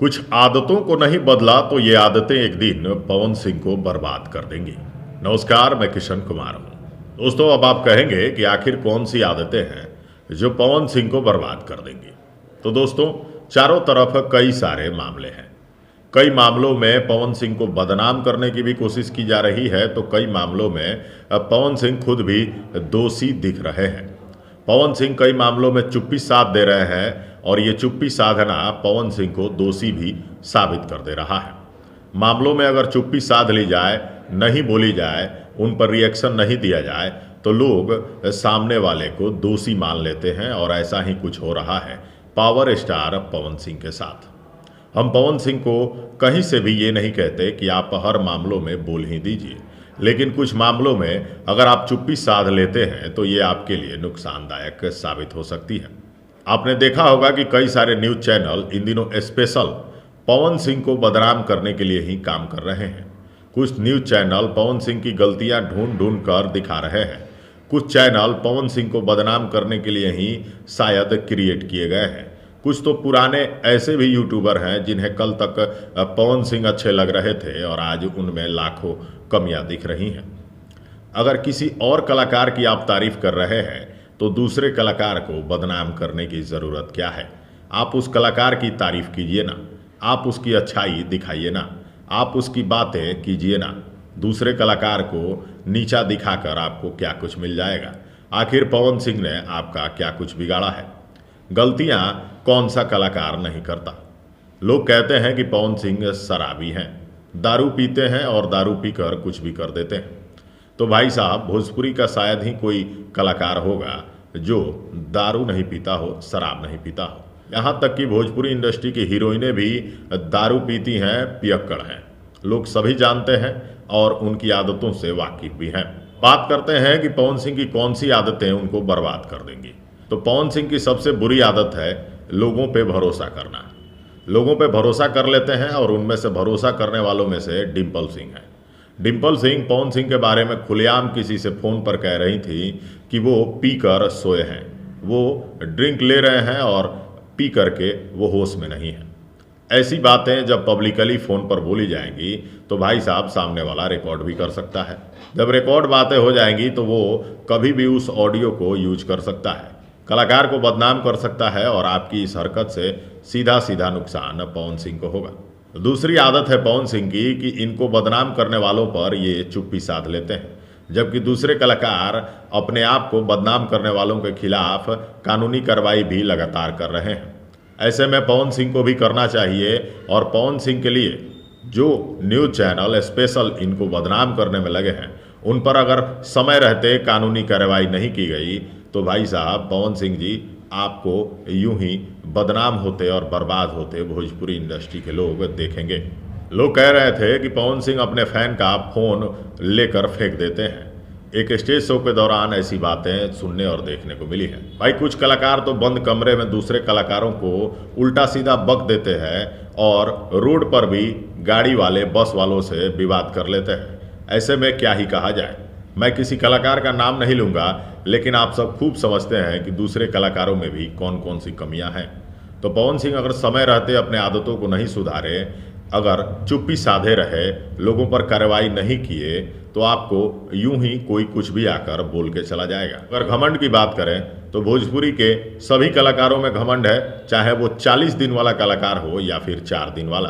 कुछ आदतों को नहीं बदला तो ये आदतें एक दिन पवन सिंह को बर्बाद कर देंगी। नमस्कार, मैं किशन कुमार हूँ। दोस्तों, अब आप कहेंगे कि आखिर कौन सी आदतें हैं जो पवन सिंह को बर्बाद कर देंगी। तो दोस्तों, चारों तरफ कई सारे मामले हैं। कई मामलों में पवन सिंह को बदनाम करने की भी कोशिश की जा रही है, तो कई मामलों में पवन सिंह खुद भी दोषी दिख रहे हैं। पवन सिंह कई मामलों में चुप्पी साध दे रहे हैं और ये चुप्पी साधना पवन सिंह को दोषी भी साबित कर दे रहा है। मामलों में अगर चुप्पी साध ली जाए, नहीं बोली जाए, उन पर रिएक्शन नहीं दिया जाए, तो लोग सामने वाले को दोषी मान लेते हैं और ऐसा ही कुछ हो रहा है पावर स्टार पवन सिंह के साथ। हम पवन सिंह को कहीं से भी ये नहीं कहते कि आप हर मामलों में बोल ही दीजिए, लेकिन कुछ मामलों में अगर आप चुप्पी साध लेते हैं तो ये आपके लिए नुकसानदायक साबित हो सकती है। आपने देखा होगा कि कई सारे न्यूज चैनल इन दिनों स्पेशल पवन सिंह को बदनाम करने के लिए ही काम कर रहे हैं। कुछ न्यूज चैनल पवन सिंह की गलतियां ढूंढ ढूंढ कर दिखा रहे हैं। कुछ चैनल पवन सिंह को बदनाम करने के लिए ही शायद क्रिएट किए गए हैं। कुछ तो पुराने ऐसे भी यूट्यूबर हैं जिन्हें कल तक पवन सिंह अच्छे लग रहे थे और आज उनमें लाखों कमियां दिख रही हैं। अगर किसी और कलाकार की आप तारीफ कर रहे हैं तो दूसरे कलाकार को बदनाम करने की ज़रूरत क्या है। आप उस कलाकार की तारीफ कीजिए ना, आप उसकी अच्छाई दिखाइए ना, आप उसकी बातें कीजिए ना। दूसरे कलाकार को नीचा दिखाकर आपको क्या कुछ मिल जाएगा। आखिर पवन सिंह ने आपका क्या कुछ बिगाड़ा है। गलतियां कौन सा कलाकार नहीं करता। लोग कहते हैं कि पवन सिंह शराबी हैं, दारू पीते हैं और दारू पीकर कुछ भी कर देते हैं। तो भाई साहब, भोजपुरी का शायद ही कोई कलाकार होगा जो दारू नहीं पीता हो, शराब नहीं पीता हो। यहाँ तक कि भोजपुरी इंडस्ट्री की हीरोइनें भी दारू पीती हैं, पियक्कड़ हैं। लोग सभी जानते हैं और उनकी आदतों से वाकिफ भी हैं। बात करते हैं कि पवन सिंह की कौन सी आदतें उनको बर्बाद कर देंगी। तो पवन सिंह की सबसे बुरी आदत है लोगों पे भरोसा करना। लोगों पे भरोसा कर लेते हैं और उनमें से भरोसा करने वालों में से डिम्पल सिंह है। डिम्पल सिंह पवन सिंह के बारे में खुलेआम किसी से फ़ोन पर कह रही थी कि वो पी कर सोए हैं, वो ड्रिंक ले रहे हैं और पी करके वो होश में नहीं है। ऐसी बातें जब पब्लिकली फ़ोन पर बोली जाएंगी तो भाई साहब, सामने वाला रिकॉर्ड भी कर सकता है। जब रिकॉर्ड बातें हो जाएंगी तो वो कभी भी उस ऑडियो को यूज कर सकता है, कलाकार को बदनाम कर सकता है और आपकी इस हरकत से सीधा सीधा नुकसान पवन सिंह को होगा। दूसरी आदत है पवन सिंह की कि इनको बदनाम करने वालों पर ये चुप्पी साध लेते हैं, जबकि दूसरे कलाकार अपने आप को बदनाम करने वालों के खिलाफ कानूनी कार्रवाई भी लगातार कर रहे हैं। ऐसे में पवन सिंह को भी करना चाहिए और पवन सिंह के लिए जो न्यूज़ चैनल स्पेशल इनको बदनाम करने में लगे हैं, उन पर अगर समय रहते कानूनी कार्रवाई नहीं की गई तो भाई साहब, पवन सिंह जी आपको यूं ही बदनाम होते और बर्बाद होते भोजपुरी इंडस्ट्री के लोग देखेंगे। लोग कह रहे थे कि पवन सिंह अपने फैन का फ़ोन लेकर फेंक देते हैं। एक स्टेज शो के दौरान ऐसी बातें सुनने और देखने को मिली हैं। भाई, कुछ कलाकार तो बंद कमरे में दूसरे कलाकारों को उल्टा सीधा बक देते हैं और रोड पर भी गाड़ी वाले, बस वालों से विवाद कर लेते हैं। ऐसे में क्या ही कहा जाए। मैं किसी कलाकार का नाम नहीं लूँगा, लेकिन आप सब खूब समझते हैं कि दूसरे कलाकारों में भी कौन कौन सी कमियां हैं। तो पवन सिंह अगर समय रहते अपने आदतों को नहीं सुधारे, अगर चुप्पी साधे रहे, लोगों पर कार्रवाई नहीं किए, तो आपको यूं ही कोई कुछ भी आकर बोल के चला जाएगा। अगर घमंड की बात करें तो भोजपुरी के सभी कलाकारों में घमंड है, चाहे वो 40 दिन वाला कलाकार हो या फिर 4 दिन वाला।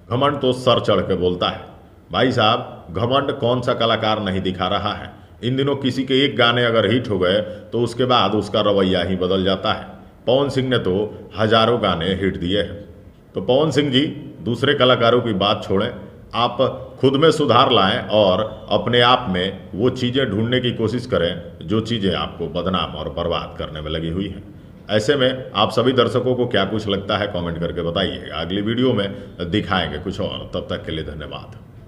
घमंड तो सर चढ़ के बोलता है। भाई साहब, घमंड कौन सा कलाकार नहीं दिखा रहा है। इन दिनों किसी के एक गाने अगर हिट हो गए तो उसके बाद उसका रवैया ही बदल जाता है। पवन सिंह ने तो हजारों गाने हिट दिए हैं। तो पवन सिंह जी, दूसरे कलाकारों की बात छोड़ें, आप खुद में सुधार लाएं और अपने आप में वो चीज़ें ढूंढने की कोशिश करें जो चीज़ें आपको बदनाम और बर्बाद करने में लगी हुई हैं। ऐसे में आप सभी दर्शकों को क्या कुछ लगता है कमेंट करके बताइएगा। अगली वीडियो में दिखाएंगे कुछ और। तब तक के लिए धन्यवाद।